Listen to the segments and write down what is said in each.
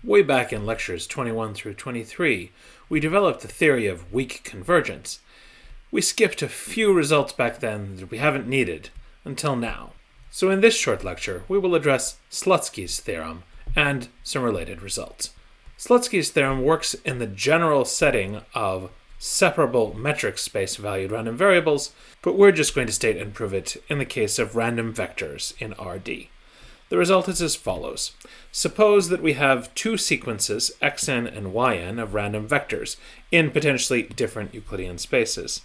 Way back in lectures 21 through 23, we developed the theory of weak convergence. We skipped a few results back then that we haven't needed until now. So in this short lecture, we will address Slutsky's theorem and some related results. Slutsky's theorem works in the general setting of separable metric space-valued random variables, but we're just going to state and prove it in the case of random vectors in Rd. The result is as follows. Suppose that we have two sequences, xn and yn, of random vectors in potentially different Euclidean spaces,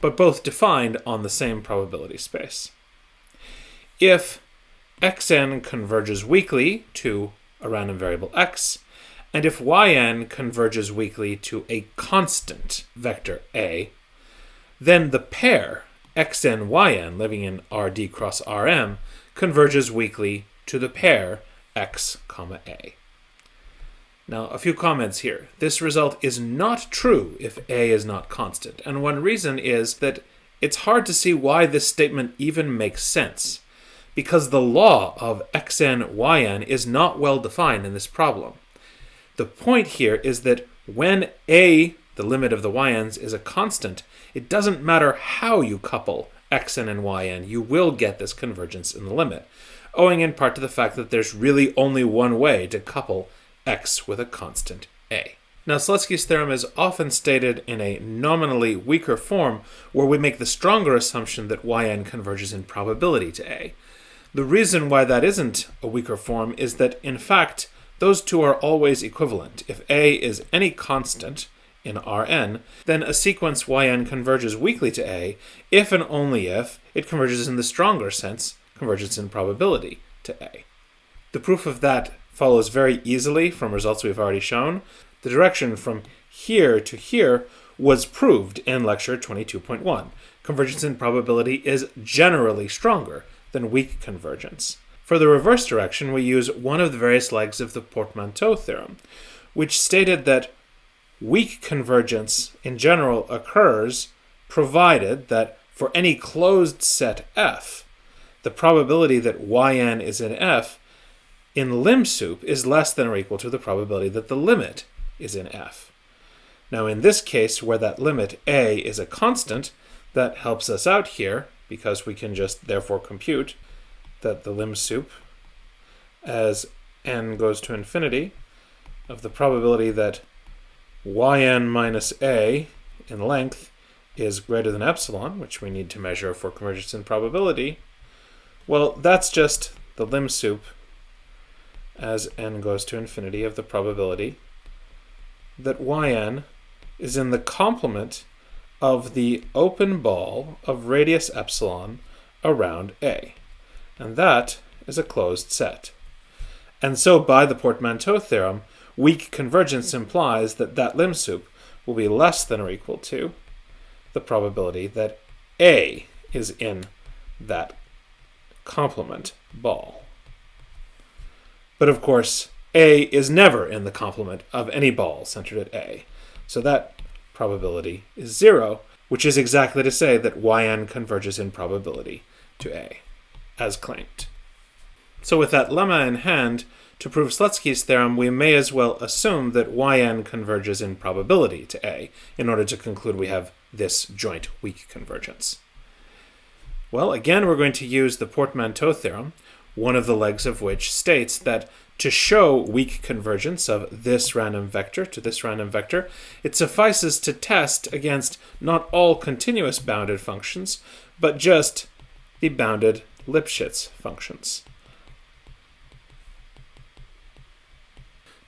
but both defined on the same probability space. If xn converges weakly to a random variable x, and if yn converges weakly to a constant vector a, then the pair xn yn living in Rd cross Rm converges weakly to the pair x, a. Now, a few comments here. This result is not true if a is not constant, and one reason is that it's hard to see why this statement even makes sense, because the law of xn, yn is not well defined in this problem. The point here is that when a, the limit of the yns, is a constant, it doesn't matter how you couple xn and yn, you will get this convergence in the limit, owing in part to the fact that there's really only one way to couple x with a constant a. Now, Slutsky's theorem is often stated in a nominally weaker form where we make the stronger assumption that yn converges in probability to a. The reason why that isn't a weaker form is that, in fact, those two are always equivalent. If a is any constant in Rn, then a sequence yn converges weakly to a if and only if it converges in the stronger sense, convergence in probability to a. The proof of that follows very easily from results we've already shown. The direction from here to here was proved in lecture 22.1. Convergence in probability is generally stronger than weak convergence. For the reverse direction, we use one of the various legs of the portmanteau theorem, which stated that weak convergence in general occurs provided that for any closed set f, the probability that yn is in f in lim sup is less than or equal to the probability that the limit is in f. Now in this case, where that limit a is a constant, that helps us out here because we can just therefore compute that the lim sup as n goes to infinity of the probability that yn minus a in length is greater than epsilon, which we need to measure for convergence in probability, well, that's just the lim sup as n goes to infinity of the probability that yn is in the complement of the open ball of radius epsilon around a. And that is a closed set. And so by the portmanteau theorem, weak convergence implies that that lim sup will be less than or equal to the probability that a is in that complement ball. But of course, a is never in the complement of any ball centered at a. So that probability is 0, which is exactly to say that yn converges in probability to a, as claimed. So with that lemma in hand, to prove Slutsky's theorem, we may as well assume that yn converges in probability to a, in order to conclude we have this joint weak convergence. Well, again, we're going to use the portmanteau theorem, one of the legs of which states that to show weak convergence of this random vector to this random vector, it suffices to test against not all continuous bounded functions, but just the bounded Lipschitz functions.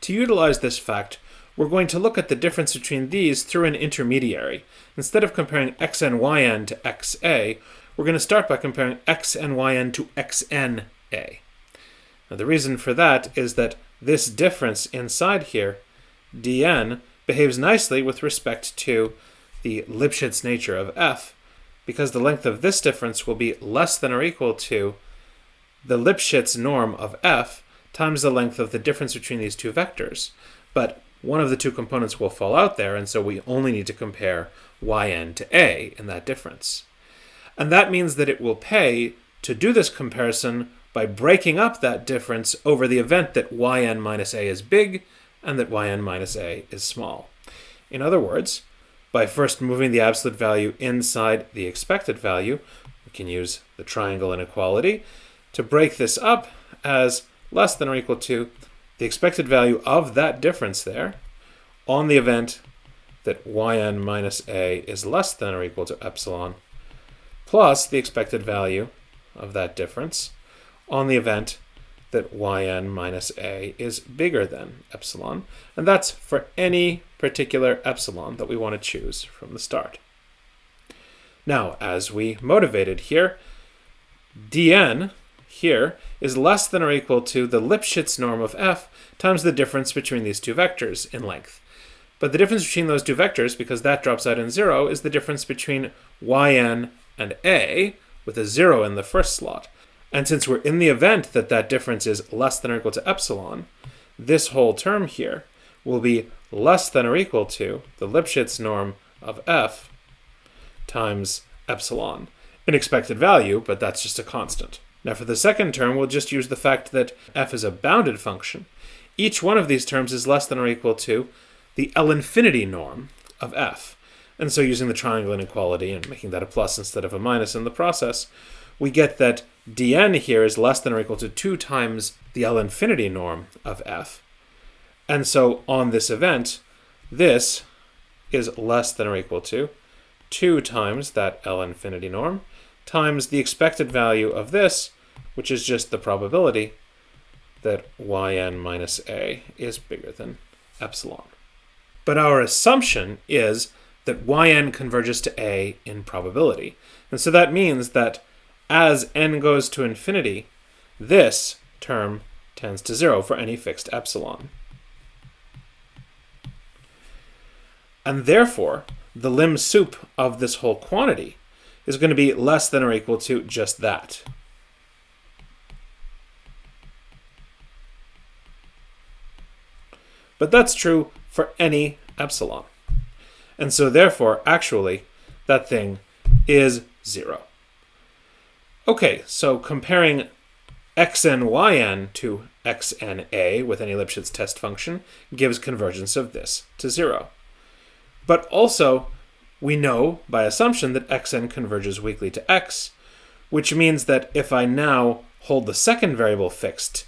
To utilize this fact, we're going to look at the difference between these through an intermediary. Instead of comparing xn yn to xa, we're going to start by comparing x and yn to xna. Now the reason for that is that this difference inside here, dn, behaves nicely with respect to the Lipschitz nature of f, because the length of this difference will be less than or equal to the Lipschitz norm of f times the length of the difference between these two vectors. But one of the two components will fall out there, and so we only need to compare yn to a in that difference. And that means that it will pay to do this comparison by breaking up that difference over the event that yn minus a is big and that yn minus a is small. In other words, by first moving the absolute value inside the expected value, we can use the triangle inequality to break this up as less than or equal to the expected value of that difference there on the event that yn minus a is less than or equal to epsilon, plus the expected value of that difference on the event that yn minus a is bigger than epsilon. And that's for any particular epsilon that we want to choose from the start. Now, as we motivated here, dn here is less than or equal to the Lipschitz norm of f times the difference between these two vectors in length. But the difference between those two vectors, because that drops out in 0, is the difference between yn and a, with a 0 in the first slot. And since we're in the event that that difference is less than or equal to epsilon, this whole term here will be less than or equal to the Lipschitz norm of f times epsilon. An expected value, but that's just a constant. Now for the second term, we'll just use the fact that f is a bounded function. Each one of these terms is less than or equal to the L infinity norm of f. And so using the triangle inequality and making that a plus instead of a minus in the process, we get that dn here is less than or equal to 2 times the L infinity norm of f. And so on this event, this is less than or equal to 2 times that L infinity norm times the expected value of this, which is just the probability that yn minus a is bigger than epsilon. But our assumption is that yn converges to a in probability. And so that means that as n goes to infinity, this term tends to 0 for any fixed epsilon. And therefore, the lim sup of this whole quantity is going to be less than or equal to just that. But that's true for any epsilon. And so therefore, actually, that thing is 0. Okay, so comparing xn yn to xna with any Lipschitz test function gives convergence of this to 0. But also, we know by assumption that xn converges weakly to x, which means that if I now hold the second variable fixed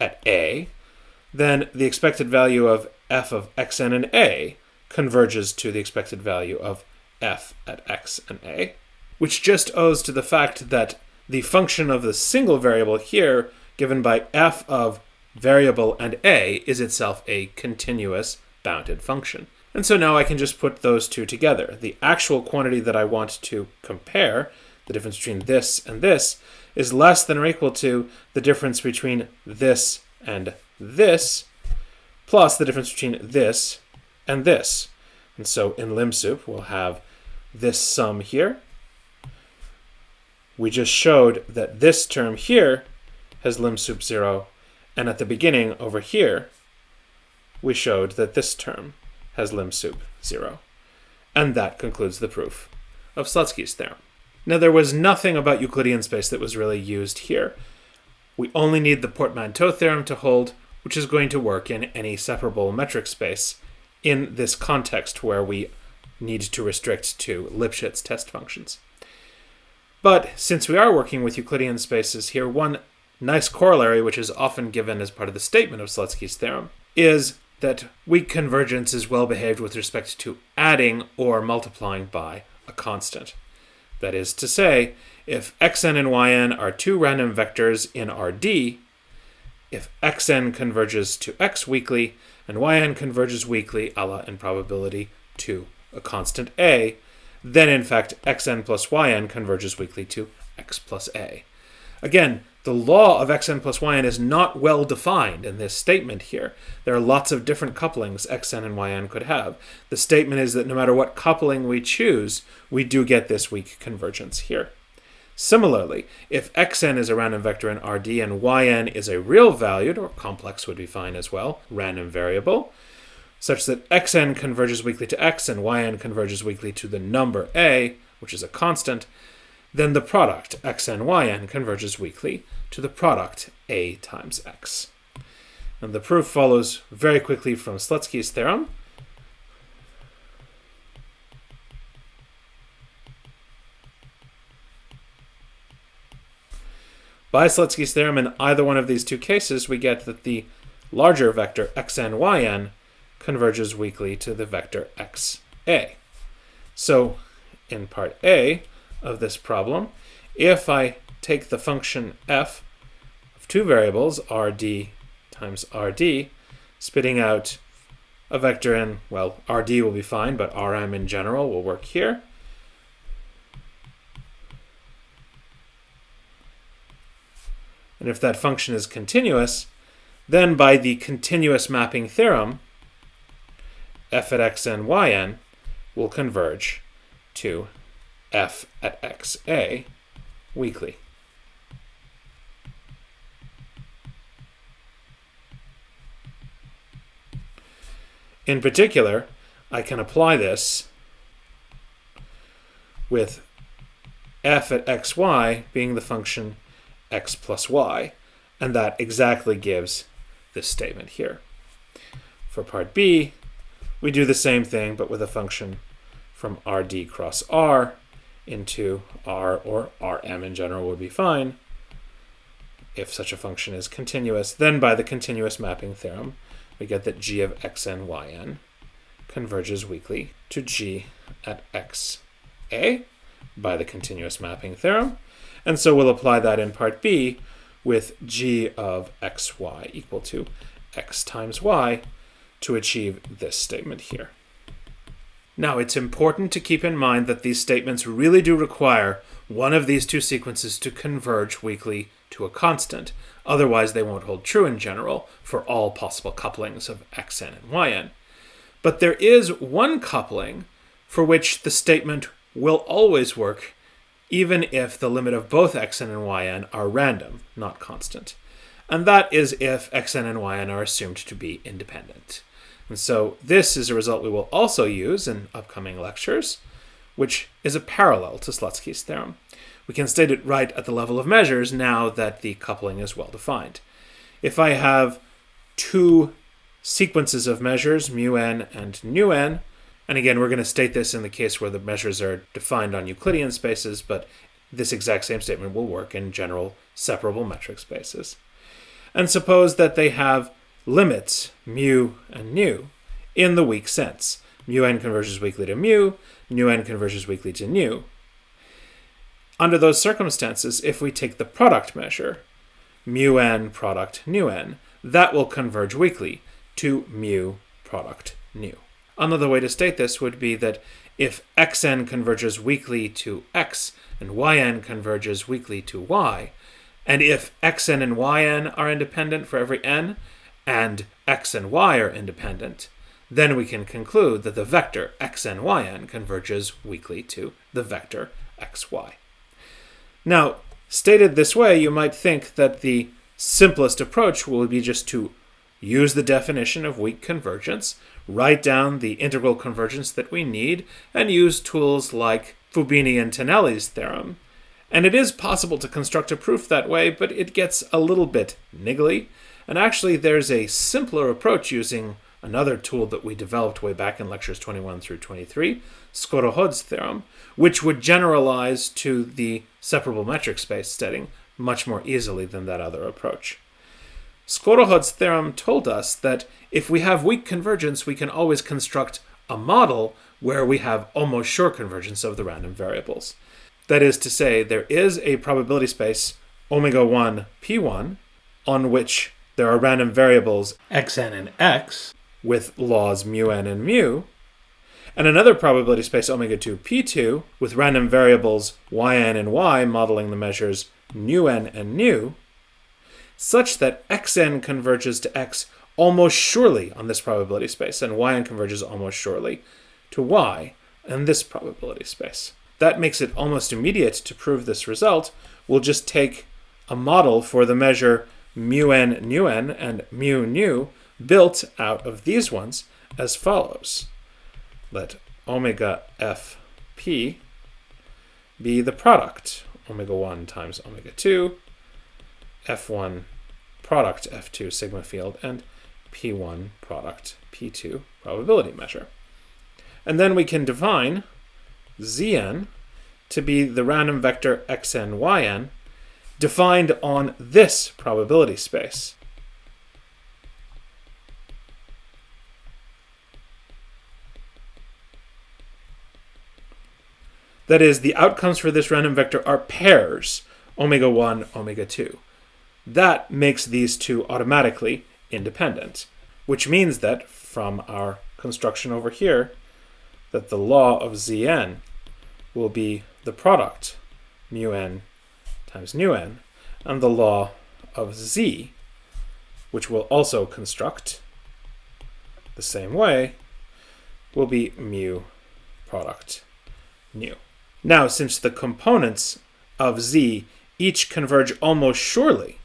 at a, then the expected value of f of xn and a converges to the expected value of f at x and a, which just owes to the fact that the function of the single variable here, given by f of variable and a, is itself a continuous bounded function. And so now I can just put those two together. The actual quantity that I want to compare, the difference between this and this, is less than or equal to the difference between this and this, plus the difference between this and this. And so in lim sup, we'll have this sum here. We just showed that this term here has lim sup 0, and at the beginning over here, we showed that this term has lim sup 0. And that concludes the proof of Slutsky's theorem. Now there was nothing about Euclidean space that was really used here. We only need the portmanteau theorem to hold, which is going to work in any separable metric space in this context where we need to restrict to Lipschitz test functions. But since we are working with Euclidean spaces here, one nice corollary, which is often given as part of the statement of Slutsky's theorem, is that weak convergence is well behaved with respect to adding or multiplying by a constant. That is to say, if xn and yn are two random vectors in Rd, if xn converges to x weakly and yn converges weakly, a la in probability, to a constant a, then in fact xn plus yn converges weakly to x plus a. Again, the law of xn plus yn is not well defined in this statement here. There are lots of different couplings xn and yn could have. The statement is that no matter what coupling we choose, we do get this weak convergence here. Similarly, if xn is a random vector in Rd and yn is a real valued, or complex would be fine as well, random variable, such that xn converges weakly to x and yn converges weakly to the number a, which is a constant, then the product xn yn converges weakly to the product A times x. And the proof follows very quickly from Slutsky's theorem. By Slutsky's theorem, in either one of these two cases, we get that the larger vector xn yn converges weakly to the vector xa. So in part A of this problem, if I take the function f of two variables, rd times rd, spitting out a vector in, well, rd will be fine, but rm in general will work here. And if that function is continuous, then by the continuous mapping theorem, f at xn yn will converge to f at xa weakly. In particular, I can apply this with f at xy being the function x plus y, and that exactly gives this statement here. For part B, we do the same thing, but with a function from rd cross r into r, or rm in general would be fine, if such a function is continuous. Then by the continuous mapping theorem, we get that g of xn yn converges weakly to g at xa by the continuous mapping theorem. And so we'll apply that in part B with g of xy equal to x times y to achieve this statement here. Now, it's important to keep in mind that these statements really do require one of these two sequences to converge weakly to a constant. Otherwise, they won't hold true in general for all possible couplings of xn and yn. But there is one coupling for which the statement will always work, even if the limit of both xn and yn are random, not constant. And that is if xn and yn are assumed to be independent. And so this is a result we will also use in upcoming lectures, which is a parallel to Slutsky's theorem. We can state it right at the level of measures now that the coupling is well defined. If I have two sequences of measures, mu n and nu n, and again, we're going to state this in the case where the measures are defined on Euclidean spaces, but this exact same statement will work in general separable metric spaces. And suppose that they have limits, mu and nu, in the weak sense. Mu n converges weakly to mu, nu n converges weakly to nu. Under those circumstances, if we take the product measure, mu n product nu n, that will converge weakly to mu product nu. Another way to state this would be that if xn converges weakly to x and yn converges weakly to y, and if xn and yn are independent for every n, and x and y are independent, then we can conclude that the vector xn yn converges weakly to the vector xy. Now, stated this way, you might think that the simplest approach will be just to use the definition of weak convergence, write down the integral convergence that we need, and use tools like Fubini and Tonelli's theorem. And it is possible to construct a proof that way, but it gets a little bit niggly. And actually, there's a simpler approach using another tool that we developed way back in lectures 21 through 23, Skorohod's theorem, which would generalize to the separable metric space setting much more easily than that other approach. Skorohod's theorem told us that if we have weak convergence, we can always construct a model where we have almost sure convergence of the random variables. That is to say, there is a probability space omega 1 p1 on which there are random variables xn and x with laws mu n and mu, and another probability space omega 2 p2 with random variables yn and y modeling the measures nu n and nu, such that xn converges to x almost surely on this probability space, and yn converges almost surely to y in this probability space. That makes it almost immediate to prove this result. We'll just take a model for the measure mu n nu n and mu nu built out of these ones as follows. Let omega f p be the product omega 1 times omega 2, F1 product F2 sigma field, and P1 product P2 probability measure. And then we can define Zn to be the random vector xn, yn, defined on this probability space. That is, the outcomes for this random vector are pairs, omega 1, omega 2. That makes these two automatically independent, which means that from our construction over here, that the law of Zn will be the product mu n times nu n, and the law of Z, which will also construct the same way, will be mu product nu. Now, since the components of Z each converge almost surely,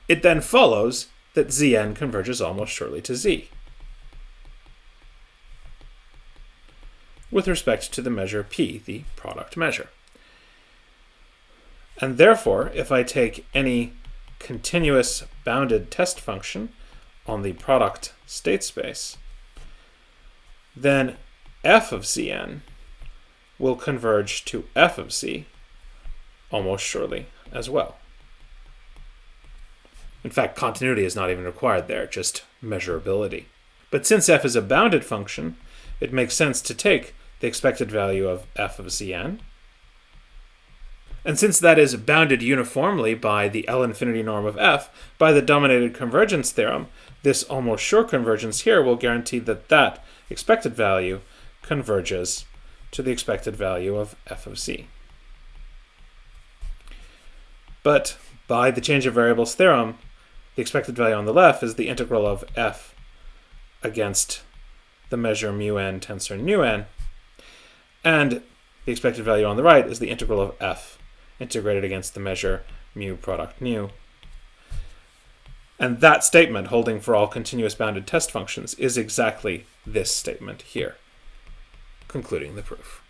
it then follows that Zn converges almost surely to Z with respect to the measure P, the product measure. And therefore, if I take any continuous bounded test function on the product state space, then f of Zn will converge to f of Z almost surely as well. In fact, continuity is not even required there, just measurability. But since f is a bounded function, it makes sense to take the expected value of f of Zn. And since that is bounded uniformly by the L-infinity norm of f by the dominated convergence theorem, this almost sure convergence here will guarantee that that expected value converges to the expected value of f of Z. But by the change of variables theorem, the expected value on the left is the integral of f against the measure mu n tensor nu n, and the expected value on the right is the integral of f integrated against the measure mu product nu. And that statement, holding for all continuous bounded test functions, is exactly this statement here, concluding the proof.